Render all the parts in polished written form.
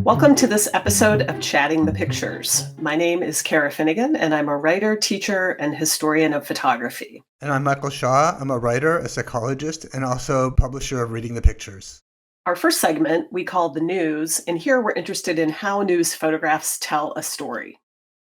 Welcome to this episode of Chatting the Pictures. My name is Cara Finnegan, and I'm a writer, teacher, and historian of photography. And I'm Michael Shaw. I'm a writer, a psychologist, and also publisher of Reading the Pictures. Our first segment we call The News, and here we're interested in how news photographs tell a story.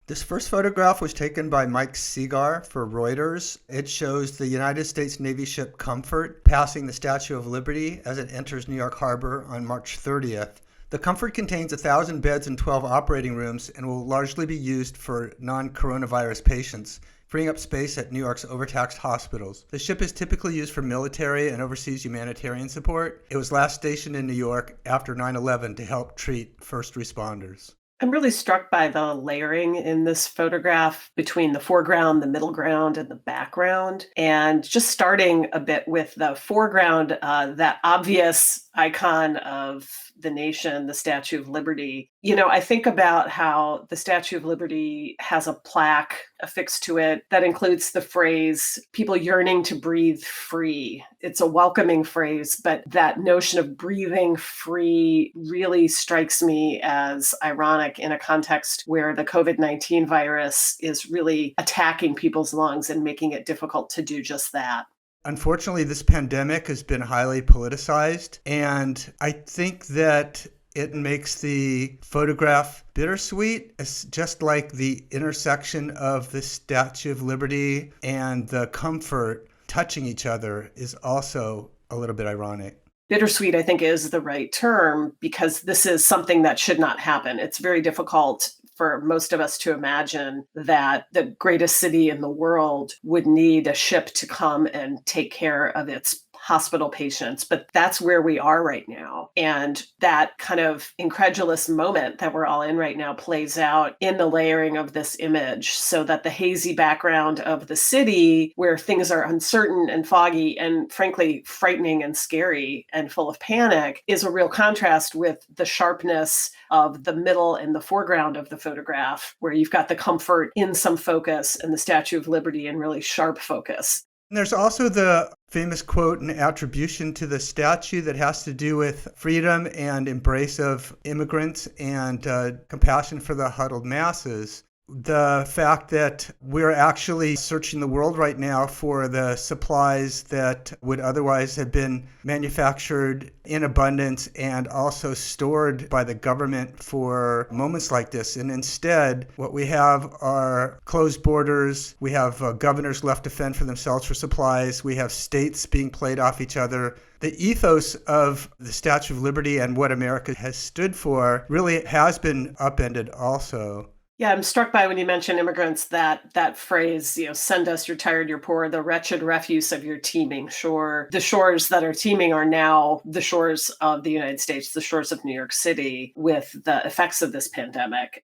This first photograph was taken by Mike Segar for Reuters. It shows the United States Navy ship Comfort passing the Statue of Liberty as it enters New York Harbor on March 30th. The Comfort contains 1,000 beds and 12 operating rooms and will largely be used for non-coronavirus patients, freeing up space at New York's overtaxed hospitals. The ship is typically used for military and overseas humanitarian support. It was last stationed in New York after 9/11 to help treat first responders. I'm really struck by the layering in this photograph between the foreground, the middle ground, and the background. And just starting a bit with the foreground, that obvious icon of the nation, the Statue of Liberty. I think about how the Statue of Liberty has a plaque affixed to it that includes the phrase, people yearning to breathe free. It's a welcoming phrase, but that notion of breathing free really strikes me as ironic in a context where the COVID-19 virus is really attacking people's lungs and making it difficult to do just that. Unfortunately, this pandemic has been highly politicized, and I think that it makes the photograph bittersweet. It's just like the intersection of the Statue of Liberty and the Comfort touching each other is also a little bit ironic. Bittersweet, I think, is the right term because this is something that should not happen. It's very difficult for most of us to imagine that the greatest city in the world would need a ship to come and take care of its hospital patients, but that's where we are right now. And that kind of incredulous moment that we're all in right now plays out in the layering of this image so that the hazy background of the city where things are uncertain and foggy and frankly frightening and scary and full of panic is a real contrast with the sharpness of the middle and the foreground of the photograph where you've got the Comfort in some focus and the Statue of Liberty in really sharp focus. And there's also the famous quote and attribution to the statue that has to do with freedom and embrace of immigrants and compassion for the huddled masses. The fact that we're actually searching the world right now for the supplies that would otherwise have been manufactured in abundance and also stored by the government for moments like this. And instead, what we have are closed borders. We have governors left to fend for themselves for supplies. We have states being played off each other. The ethos of the Statue of Liberty and what America has stood for really has been upended also. Yeah, I'm struck by when you mention immigrants, that phrase, send us, you're tired, you're poor, the wretched refuse of your teeming shore. The shores that are teeming are now the shores of the United States, the shores of New York City, with the effects of this pandemic.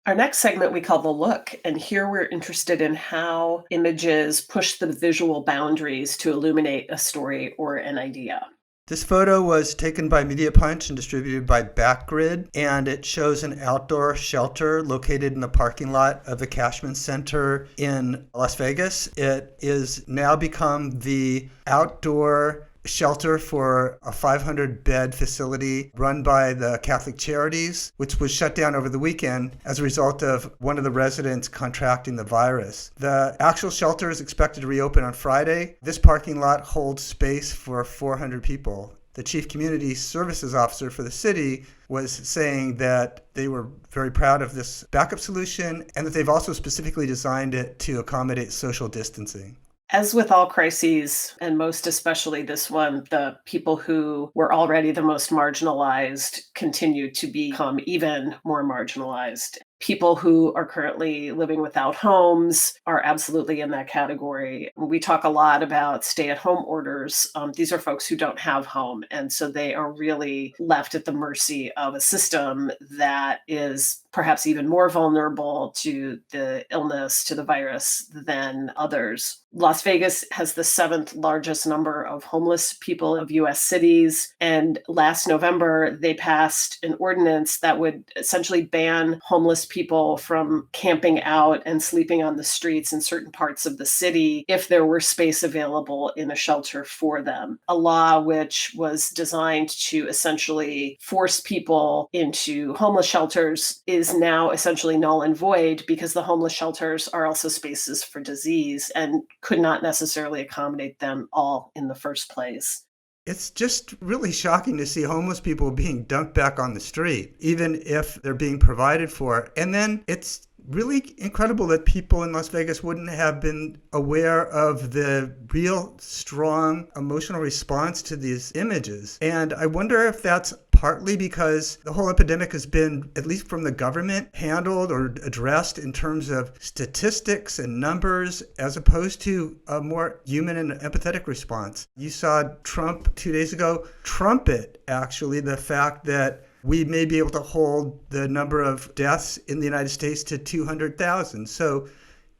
Our next segment we call The Look, and here we're interested in how images push the visual boundaries to illuminate a story or an idea. This photo was taken by Media Punch and distributed by Backgrid, and it shows an outdoor shelter located in the parking lot of the Cashman Center in Las Vegas. It is now become the outdoor shelter for a 500-bed facility run by the Catholic Charities, which was shut down over the weekend as a result of one of the residents contracting the virus. The actual shelter is expected to reopen on Friday. This parking lot holds space for 400 people. The chief community services officer for the city was saying that they were very proud of this backup solution and that they've also specifically designed it to accommodate social distancing. As with all crises, and most especially this one, the people who were already the most marginalized continue to become even more marginalized. People who are currently living without homes are absolutely in that category. We talk a lot about stay-at-home orders. These are folks who don't have home, and so they are really left at the mercy of a system that is perhaps even more vulnerable to the illness, to the virus, than others. Las Vegas has the 7th largest number of homeless people of U.S. cities, and last November, they passed an ordinance that would essentially ban homeless people from camping out and sleeping on the streets in certain parts of the city if there were space available in a shelter for them. A law which was designed to essentially force people into homeless shelters is now essentially null and void because the homeless shelters are also spaces for disease and could not necessarily accommodate them all in the first place. It's just really shocking to see homeless people being dumped back on the street, even if they're being provided for. And then it's really incredible that people in Las Vegas wouldn't have been aware of the real strong emotional response to these images. And I wonder if that's partly because the whole epidemic has been, at least from the government, handled or addressed in terms of statistics and numbers, as opposed to a more human and empathetic response. You saw Trump 2 days ago trumpet, actually, the fact that we may be able to hold the number of deaths in the United States to 200,000. So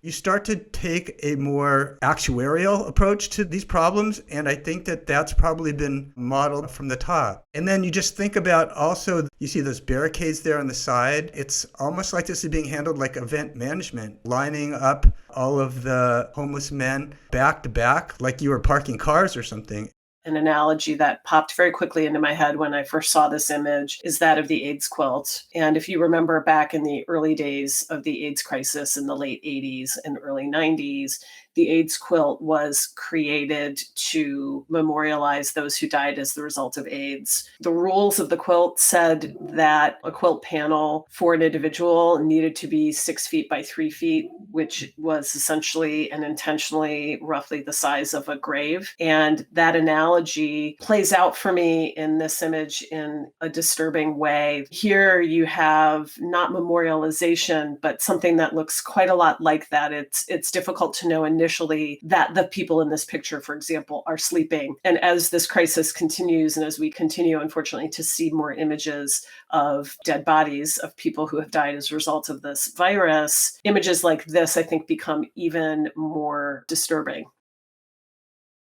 you start to take a more actuarial approach to these problems, and I think that that's probably been modeled from the top. And then you just think about also, you see those barricades there on the side. It's almost like this is being handled like event management, lining up all of the homeless men back to back, like you were parking cars or something. An analogy that popped very quickly into my head when I first saw this image is that of the AIDS quilt. And if you remember back in the early days of the AIDS crisis in the late 80s and early 90s, the AIDS quilt was created to memorialize those who died as the result of AIDS. The rules of the quilt said that a quilt panel for an individual needed to be 6 feet by 3 feet, which was essentially and intentionally roughly the size of a grave. And that analogy plays out for me in this image in a disturbing way. Here you have not memorialization, but something that looks quite a lot like that. It's difficult to know initially that the people in this picture, for example, are sleeping. And as this crisis continues, and as we continue, unfortunately, to see more images of dead bodies of people who have died as a result of this virus, images like this, I think, become even more disturbing.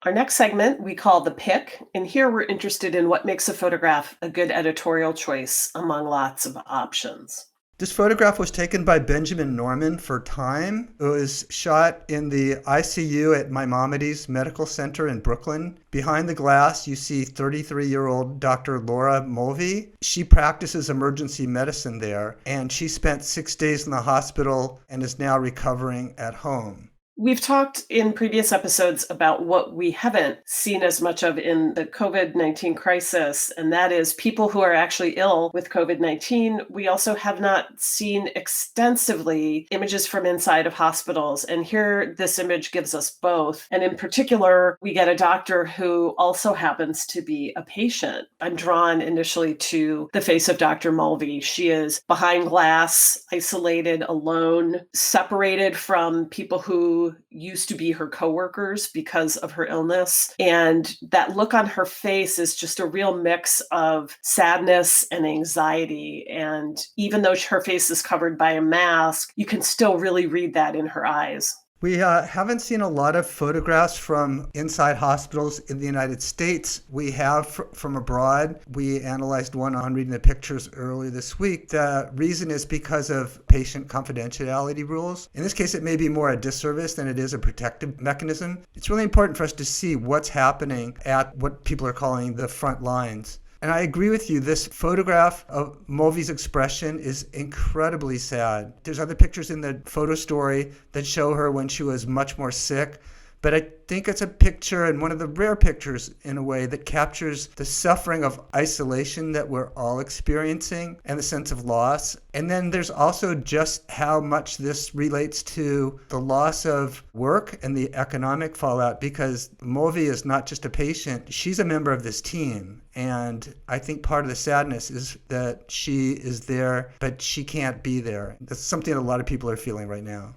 Our next segment we call The Pick, and here we're interested in what makes a photograph a good editorial choice among lots of options. This photograph was taken by Benjamin Norman for Time. It was shot in the ICU at Maimonides Medical Center in Brooklyn. Behind the glass, you see 33-year-old Dr. Laura Mulvey. She practices emergency medicine there, and she spent 6 days in the hospital and is now recovering at home. We've talked in previous episodes about what we haven't seen as much of in the COVID-19 crisis, and that is people who are actually ill with COVID-19. We also have not seen extensively images from inside of hospitals, and here this image gives us both. And in particular, we get a doctor who also happens to be a patient. I'm drawn initially to the face of Dr. Mulvey. She is behind glass, isolated, alone, separated from people who used to be her coworkers because of her illness. And that look on her face is just a real mix of sadness and anxiety. And even though her face is covered by a mask, you can still really read that in her eyes. We haven't seen a lot of photographs from inside hospitals in the United States. We have from abroad. We analyzed one on reading the pictures earlier this week. The reason is because of patient confidentiality rules. In this case, it may be more a disservice than it is a protective mechanism. It's really important for us to see what's happening at what people are calling the front lines. And I agree with you, this photograph of Mulvey's expression is incredibly sad. There's other pictures in the photo story that show her when she was much more sick. But I think it's a picture, and one of the rare pictures in a way, that captures the suffering of isolation that we're all experiencing and the sense of loss. And then there's also just how much this relates to the loss of work and the economic fallout, because Mulvey is not just a patient, she's a member of this team. And I think part of the sadness is that she is there, but she can't be there. That's something that a lot of people are feeling right now.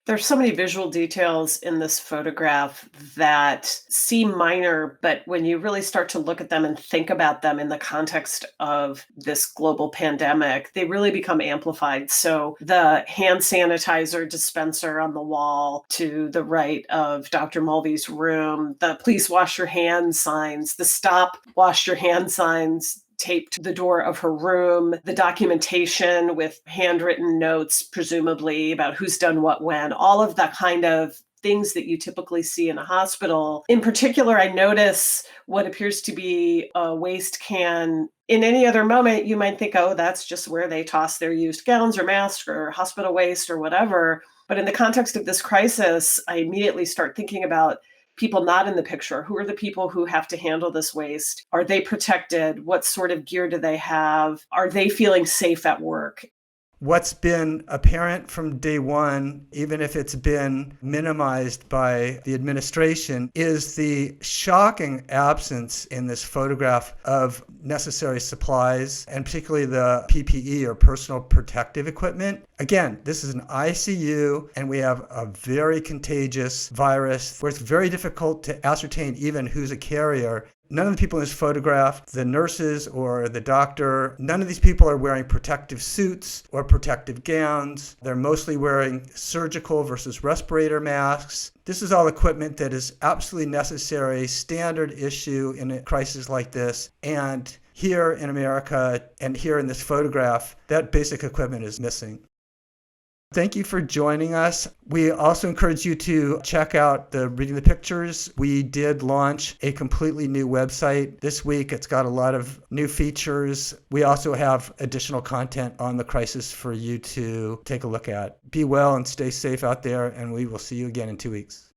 There's so many visual details in this photograph that seem minor, but when you really start to look at them and think about them in the context of this global pandemic, they really become amplified. So the hand sanitizer dispenser on the wall to the right of Dr. Mulvey's room, the please wash your hands signs, the stop wash your hands signs, taped to the door of her room, the documentation with handwritten notes, presumably about who's done what when, all of that kind of things that you typically see in a hospital. In particular, I notice what appears to be a waste can. In any other moment, you might think, oh, that's just where they toss their used gowns or masks or hospital waste or whatever. But in the context of this crisis, I immediately start thinking about people not in the picture. Who are the people who have to handle this waste? Are they protected? What sort of gear do they have? Are they feeling safe at work? What's been apparent from day one, even if it's been minimized by the administration, is the shocking absence in this photograph of necessary supplies, and particularly the PPE or personal protective equipment. Again, this is an ICU, and we have a very contagious virus where it's very difficult to ascertain even who's a carrier. None of the people in this photograph, the nurses or the doctor, none of these people are wearing protective suits or protective gowns. They're mostly wearing surgical versus respirator masks. This is all equipment that is absolutely necessary, standard issue in a crisis like this. And here in America and here in this photograph, that basic equipment is missing. Thank you for joining us. We also encourage you to check out the Reading the Pictures. We did launch a completely new website this week. It's got a lot of new features. We also have additional content on the crisis for you to take a look at. Be well and stay safe out there, and we will see you again in 2 weeks.